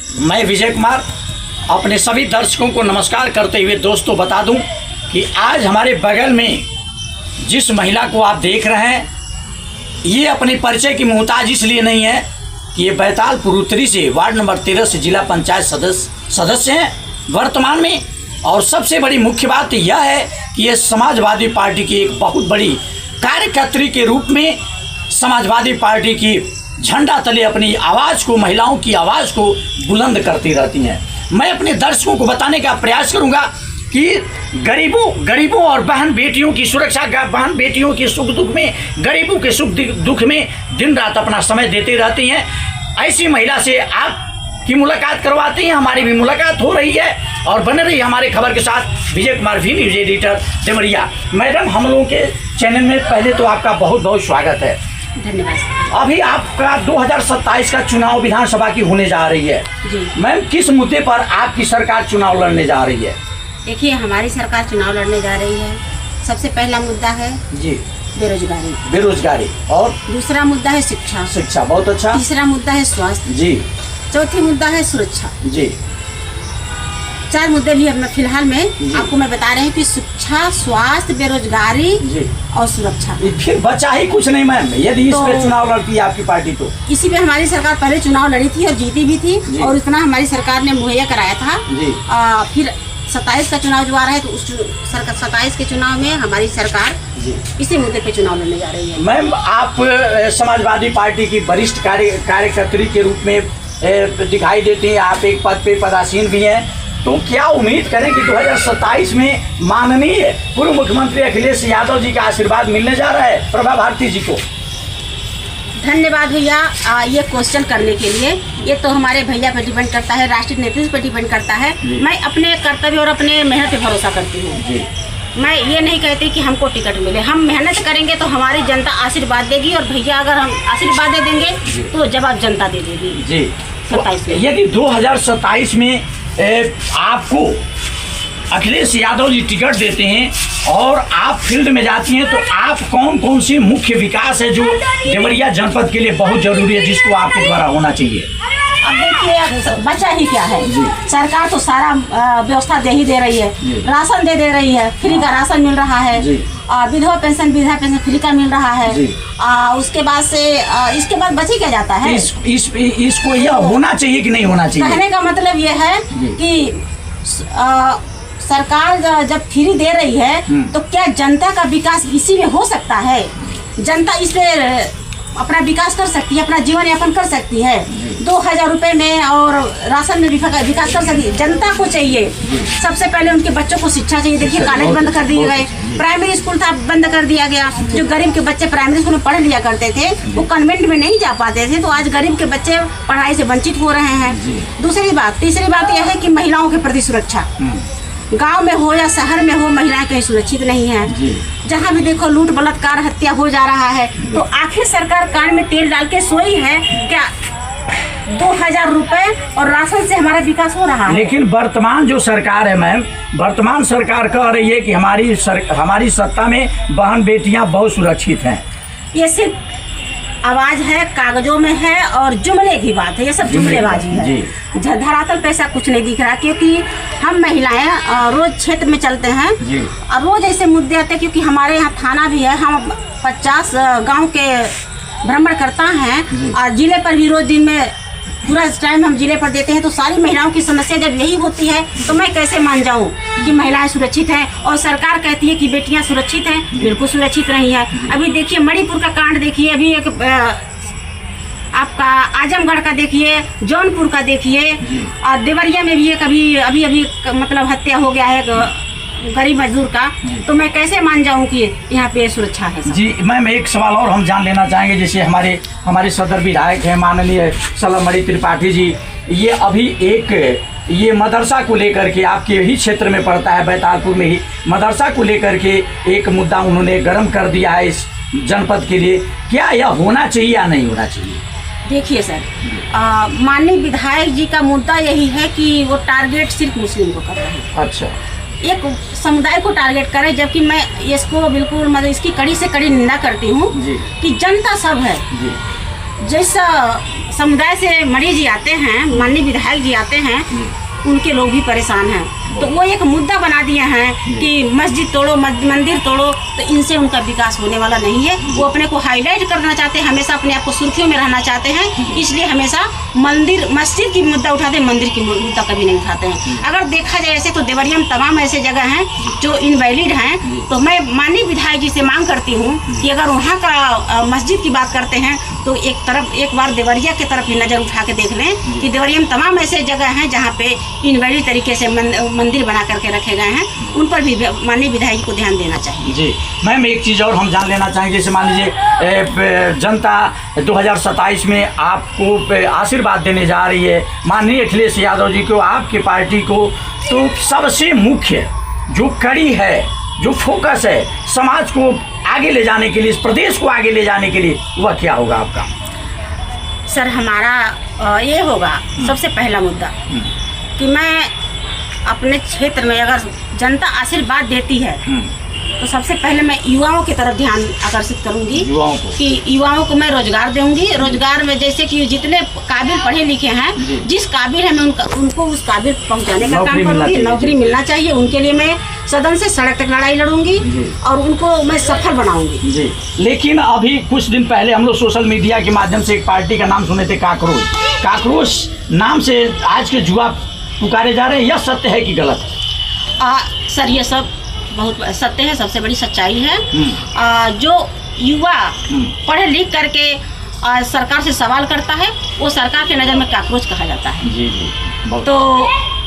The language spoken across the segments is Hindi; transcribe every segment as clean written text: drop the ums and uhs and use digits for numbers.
मैं विजय कुमार अपने सभी दर्शकों को नमस्कार करते हुए दोस्तों बता दूं कि आज हमारे बगल में जिस महिला को आप देख रहे हैं, ये अपने परिचय की मोहताज इसलिए नहीं है कि ये बैतालपुर उत्तरी से वार्ड नंबर 13 से जिला पंचायत सदस्य हैं वर्तमान में। और सबसे बड़ी मुख्य बात यह है कि ये समाजवादी पार्टी की एक बहुत बड़ी कार्यकर्त्री के रूप में समाजवादी पार्टी की झंडा तले अपनी आवाज़ को, महिलाओं की आवाज़ को बुलंद करती रहती हैं। मैं अपने दर्शकों को बताने का प्रयास करूंगा कि गरीबों और बहन बेटियों की सुरक्षा, बहन बेटियों की सुख दुख में, गरीबों के सुख दुख में दिन रात अपना समय देते रहती हैं। ऐसी महिला से आप की मुलाकात करवाते हैं, हमारी भी मुलाकात हो रही है और बने रही हमारे खबर के साथ। Vijay Kumar V News editor Deoria. Madam, हम लोगों के चैनल में पहले तो आपका बहुत बहुत स्वागत है। धन्यवाद। अभी आपका 2027 का चुनाव विधानसभा की होने जा रही है जी। मैम, किस मुद्दे पर आपकी सरकार चुनाव लड़ने जा रही है? देखिए, हमारी सरकार चुनाव लड़ने जा रही है। सबसे पहला मुद्दा है जी बेरोजगारी और दूसरा मुद्दा है शिक्षा। बहुत अच्छा। तीसरा मुद्दा है स्वास्थ्य जी। चौथी मुद्दा है सुरक्षा। जी। 4 मुद्दे भी अब फिलहाल में आपको मैं बता रहे हैं कि शिक्षा, स्वास्थ्य, बेरोजगारी और सुरक्षा। फिर बचा ही कुछ नहीं मैम, यदि इस पे चुनाव लड़ती है आपकी पार्टी तो। इसी पे हमारी सरकार पहले चुनाव लड़ी थी और जीती भी थी और इतना हमारी सरकार ने मुहैया कराया था। फिर 27 का चुनाव जो आ रहा है तो उस 27 के चुनाव में हमारी सरकार इसी मुद्दे पे चुनाव लड़ने जा रही है। मैम, आप समाजवादी पार्टी की वरिष्ठ कार्यकर्त्री के रूप में दिखाई देती हैं, आप एक पद पे पदासीन भी हैं, तो क्या उम्मीद करें कि 2027 में माननीय पूर्व मुख्यमंत्री अखिलेश यादव जी का आशीर्वाद मिलने जा रहा है प्रभा भारती जी को? धन्यवाद भैया ये क्वेश्चन करने के लिए। ये तो हमारे भैया पे डिपेंड करता है, राष्ट्रीय नेतृत्व पे डिपेंड करता है। मैं अपने कर्तव्य और अपने मेहनत पे भरोसा करती हूँ। मैं ये नहीं कहती कि हमको टिकट मिले, हम मेहनत करेंगे तो हमारी जनता आशीर्वाद देगी और भैया अगर हम आशीर्वाद दे देंगे तो जवाब जनता दे देगी। जी। 27 में यदि 2027 में आपको अखिलेश यादव जी टिकट देते हैं और आप फील्ड में जाती हैं तो आप कौन सी मुख्य विकास है जो देवरिया जनपद के लिए बहुत जरूरी है, जिसको आपके द्वारा होना चाहिए? अब देखिए, बचा ही क्या है। सरकार तो सारा व्यवस्था दे ही दे रही है। राशन दे रही है, फ्री का राशन मिल रहा है। विधवा पेंशन फ्री का मिल रहा है। उसके बाद से इसके बाद बची क्या जाता है? इसको यह होना चाहिए कि नहीं होना चाहिए? कहने का मतलब यह है कि सरकार जब फ्री दे रही है तो क्या जनता का विकास इसी में हो सकता है? जनता इससे अपना विकास कर सकती है, अपना जीवन यापन कर सकती है। 2000 रुपए में और राशन में विकास कर सकती है। जनता को चाहिए सबसे पहले उनके बच्चों को शिक्षा चाहिए। देखिए, कॉलेज बंद कर दिए गए, प्राइमरी स्कूल था बंद कर दिया गया। जो गरीब के बच्चे प्राइमरी स्कूल में पढ़ लिया करते थे वो कन्वेंट में नहीं जा पाते थे, तो आज गरीब के बच्चे पढ़ाई से वंचित हो रहे हैं। तीसरी बात यह है कि महिलाओं के प्रति सुरक्षा, गांव में हो या शहर में हो, महिलाएं कहीं सुरक्षित नहीं है। जहां भी देखो लूट, बलात्कार, हत्या हो जा रहा है। तो आखिर सरकार कान में तेल डाल के सोई है क्या? 2000 रुपए और राशन से हमारा विकास हो रहा है? लेकिन वर्तमान जो सरकार है मैम, वर्तमान सरकार कह रही है कि हमारी सत्ता में बहन बेटियां बहुत सुरक्षित हैं। ये सिर्फ आवाज है, कागजों में है और जुमले की बात है। ये सब जुमलेबाजी है। धरातल पे ऐसा कुछ नहीं दिख रहा, क्योंकि हम महिलाएं रोज क्षेत्र में चलते हैं और रोज ऐसे मुद्दे आते हैं। क्योंकि हमारे यहाँ थाना भी है, हम 50 गांव के भ्रमण करता हैं और जिले पर भी रोज दिन में पूरा टाइम हम जिले पर देते हैं। तो सारी महिलाओं की समस्या जब यही होती है तो मैं कैसे मान जाऊं कि महिलाएं सुरक्षित हैं? और सरकार कहती है कि बेटियां सुरक्षित हैं, बिल्कुल सुरक्षित नहीं है। अभी देखिए मणिपुर का कांड देखिए, अभी एक आपका आजमगढ़ का देखिए, जौनपुर का देखिए और देवरिया में भी एक अभी मतलब हत्या हो गया है गरीब मजदूर का। तो मैं कैसे मान जाऊं कि यहाँ पे सुरक्षा है? जी मैम, एक सवाल और हम जान लेना चाहेंगे। जैसे हमारे सदर विधायक हैं माननीय सलमणि त्रिपाठी जी, ये अभी ये मदरसा को लेकर के, आपके ही क्षेत्र में पड़ता है बैतालपुर में ही, मदरसा को लेकर के एक मुद्दा उन्होंने गर्म कर दिया है इस जनपद के लिए। क्या यह होना चाहिए या नहीं होना चाहिए? देखिए सर, माननीय विधायक जी का मुद्दा यही है कि वो टारगेट सिर्फ मुस्लिम को कर रहे हैं। अच्छा। एक समुदाय को टारगेट करें, जबकि मैं इसको बिल्कुल मतलब इसकी कड़ी से कड़ी निंदा करती हूँ कि जनता सब है। जैसा समुदाय से मणि जी आते हैं, माननीय विधायक जी आते हैं, उनके लोग भी परेशान हैं। तो वो एक मुद्दा बना दिए हैं कि मस्जिद तोड़ो, मंदिर तोड़ो, तो इनसे उनका विकास होने वाला नहीं है। वो अपने को हाईलाइट करना चाहते हैं, हमेशा अपने आप को सुर्खियों में रहना चाहते हैं, इसलिए हमेशा मस्जिद की मुद्दा उठाते हैं, मंदिर की मुद्दा कभी नहीं उठाते हैं। अगर देखा जाए ऐसे तो देवरिया में तमाम ऐसे जगह हैं जो इनवैलिड हैं। तो मैं माननीय विधायक जी से मांग करती हूँ कि अगर वहाँ का मस्जिद की बात करते हैं तो एक बार देवरिया की तरफ ही नज़र उठा के देख लें कि देवरिया में तमाम ऐसे जगह हैं जहाँ पे इनवैलिड तरीके से मंदिर बना करके रखे गए हैं, उन पर भी माननीय विधायक को ध्यान देना चाहिए। जी मैम, एक चीज़ और हम जान लेना चाहेंगे, जैसे मान लीजिए जनता 2027 में आपको आशीर्वाद देने जा रही है, माननीय अखिलेश यादव जी को, आपकी पार्टी को, तो सबसे मुख्य जो कड़ी है, जो फोकस है समाज को आगे ले जाने के लिए, इस प्रदेश को आगे ले जाने के लिए, वह क्या होगा आपका? सर हमारा ये होगा सबसे पहला मुद्दा कि मैं अपने क्षेत्र में अगर जनता आशीर्वाद देती है तो सबसे पहले मैं युवाओं की तरफ ध्यान आकर्षित करूंगी कि युवाओं को मैं रोजगार दूंगी। रोजगार में जैसे कि जितने काबिल पढ़े लिखे हैं, जिस काबिल है मैं उनको उस काबिल पहुंचाने का काम करूंगी। नौकरी मिलना चाहिए, उनके लिए मैं सदन से सड़क तक लड़ाई लड़ूंगी और उनको मैं सफल बनाऊंगी। जी, लेकिन अभी कुछ दिन पहले हम लोग सोशल मीडिया के माध्यम से एक पार्टी का नाम सुने थे, काकरोच नाम से आज के युवा पुकारे जा रहे हैं। यह सत्य है कि गलत? सर ये सब बहुत सत्य है, सबसे बड़ी सच्चाई है। जो युवा पढ़ लिख करके सरकार से सवाल करता है वो सरकार के नज़र में काकरोच कहा जाता है। जी जी, तो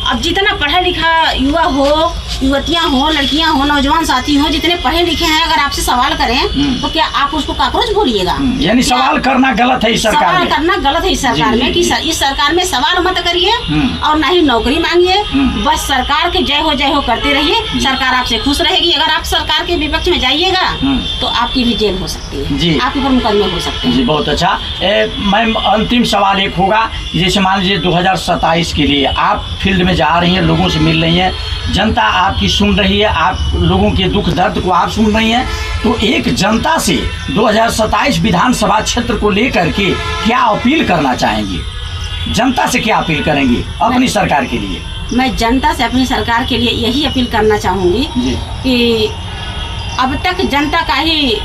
अब जितना पढ़ा लिखा युवा हो, युवतियाँ हो, लड़कियाँ हो, नौजवान साथी हो, जितने पढ़े लिखे हैं, अगर आपसे सवाल करें तो क्या आप उसको काकरोच बोलिएगा? यानी सवाल करना गलत है इस सरकार में? सवाल करना गलत है इस सरकार में कि इस सरकार में सवाल मत करिए और ना ही नौकरी मांगिए, बस सरकार के जय हो करते रहिए, सरकार आपसे खुश रहेगी। अगर आप सरकार के विपक्ष में जाइएगा तो आपकी भी जेल हो सकती है, आपके ऊपर मुकदमे हो सकते हैं। जी बहुत अच्छा। मैम अंतिम सवाल एक होगा, जैसे मान लीजिए 2027 के लिए आप फील्ड में जा रही हैं, लोगों से मिल रही हैं, जनता आपकी सुन रही है, आप लोगों के दुख दर्द को आप सुन रही हैं, तो एक जनता से 2027 विधानसभा क्षेत्र को लेकर के क्या अपील करना चाहेंगी? जनता से क्या अपील करेंगी अपनी सरकार के लिए? मैं जनता से अपनी सरकार के लिए यही अपील करना चाहूँगी कि अब तक जनता का ही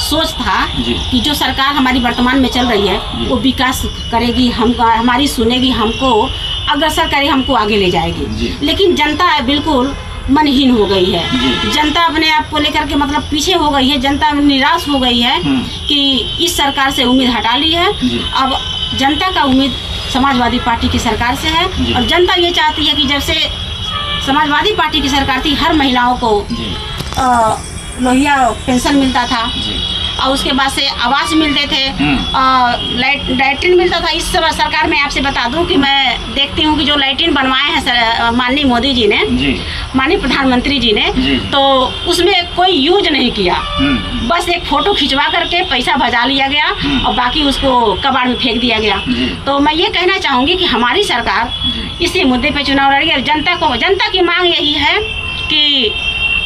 सोच था कि जो सरकार हमारी वर्तमान में चल रही है वो विकास करेगी, हमारी सुनेगी, हमको अग्रसर करेगी, हमको आगे ले जाएगी। लेकिन जनता बिल्कुल मनहीन हो गई है। जनता अपने आप को लेकर के मतलब पीछे हो गई है, जनता निराश हो गई है कि इस सरकार से उम्मीद हटा ली है। अब जनता का उम्मीद समाजवादी पार्टी की सरकार से है और जनता ये चाहती है कि जब से समाजवादी पार्टी की सरकार थी, हर महिलाओं को लोहिया पेंशन मिलता था और उसके बाद से आवास मिलते थे, लैट्रिन मिलता था। इस सरकार में आपसे बता दूं कि मैं देखती हूं कि जो लैट्रिन बनवाए हैं माननीय मोदी जी ने, माननीय प्रधानमंत्री जी ने, तो उसमें कोई यूज नहीं किया, बस एक फोटो खिंचवा करके पैसा भजा लिया गया और बाकी उसको कबाड़ में फेंक दिया गया। तो मैं ये कहना चाहूँगी कि हमारी सरकार इसी मुद्दे पर चुनाव लड़ी और जनता की मांग यही है कि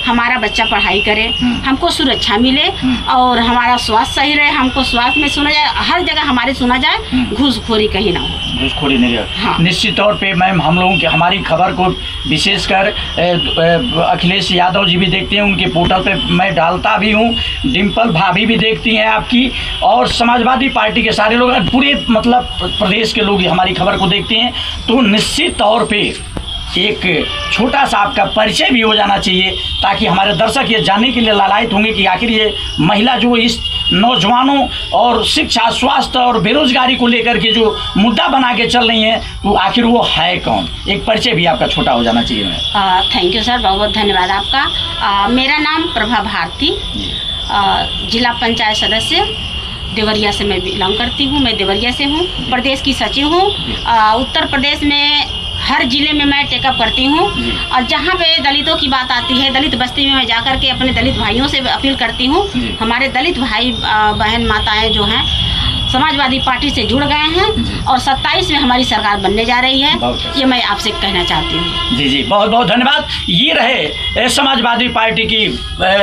हमारा बच्चा पढ़ाई करे, हमको सुरक्षा मिले और हमारा स्वास्थ्य सही रहे, हमको स्वास्थ्य में सुना जाए, हर जगह हमारे सुना जाए, घूसखोरी कहीं ना हो। घूसखोरी नहीं रहे। हाँ। निश्चित तौर पे मैम हम लोगों की हमारी खबर को विशेषकर अखिलेश यादव जी भी देखते हैं, उनके पोर्टल पे मैं डालता भी हूँ, डिम्पल भाभी भी देखती हैं आपकी, और समाजवादी पार्टी के सारे लोग, पूरे मतलब प्रदेश के लोग हमारी खबर को देखते हैं। तो निश्चित तौर पर एक छोटा सा आपका परिचय भी हो जाना चाहिए ताकि हमारे दर्शक ये जानने के लिए लालायित होंगे कि आखिर ये महिला जो इस नौजवानों और शिक्षा, स्वास्थ्य और बेरोजगारी को लेकर के जो मुद्दा बना के चल रही हैं, तो आखिर वो है कौन? एक परिचय भी आपका छोटा हो जाना चाहिए। थैंक यू सर, बहुत बहुत धन्यवाद आपका। मेरा नाम प्रभा भारती, जिला पंचायत सदस्य देवरिया से मैं बिलोंग करती हूँ। मैं देवरिया से हूँ, प्रदेश की सचिव हूँ। उत्तर प्रदेश में हर जिले में मैं टेकअप करती हूँ और जहाँ पे दलितों की बात आती है, दलित बस्ती में मैं जाकर के अपने दलित भाइयों से अपील करती हूँ। हमारे दलित भाई बहन माताएं जो हैं समाजवादी पार्टी से जुड़ गए हैं और 27 में हमारी सरकार बनने जा रही है। ये मैं आपसे कहना चाहती हूँ। जी जी, बहुत बहुत धन्यवाद। ये रहे समाजवादी पार्टी की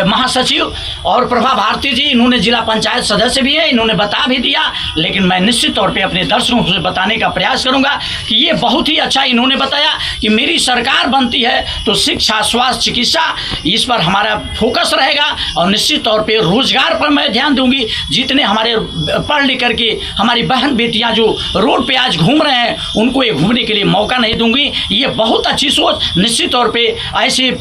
महासचिव और प्रभा भारती जी। इन्होंने जिला पंचायत सदस्य भी है, इन्होंने बता भी दिया, लेकिन मैं निश्चित तौर पे अपने दर्शकों को बताने का प्रयास करूंगा कि ये बहुत ही अच्छा इन्होंने बताया कि मेरी सरकार बनती है तो शिक्षा, स्वास्थ्य, चिकित्सा, इस पर हमारा फोकस रहेगा और निश्चित तौर पे रोजगार पर मैं ध्यान दूंगी। जितने हमारे पढ़ लिख करके हमारी बहन बेटियां जो रोड पे आज घूम रहे हैं, उनको ये घूमने के लिए मौका नहीं दूंगी। ये बहुत अच्छी सोच। निश्चित तौर पे ऐसे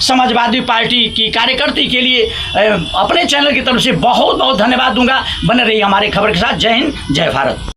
समाजवादी पार्टी की कार्यकर्ती के लिए अपने चैनल की तरफ से बहुत बहुत धन्यवाद दूंगा। बने रहिए हमारे खबर के साथ। जय हिंद, जय भारत।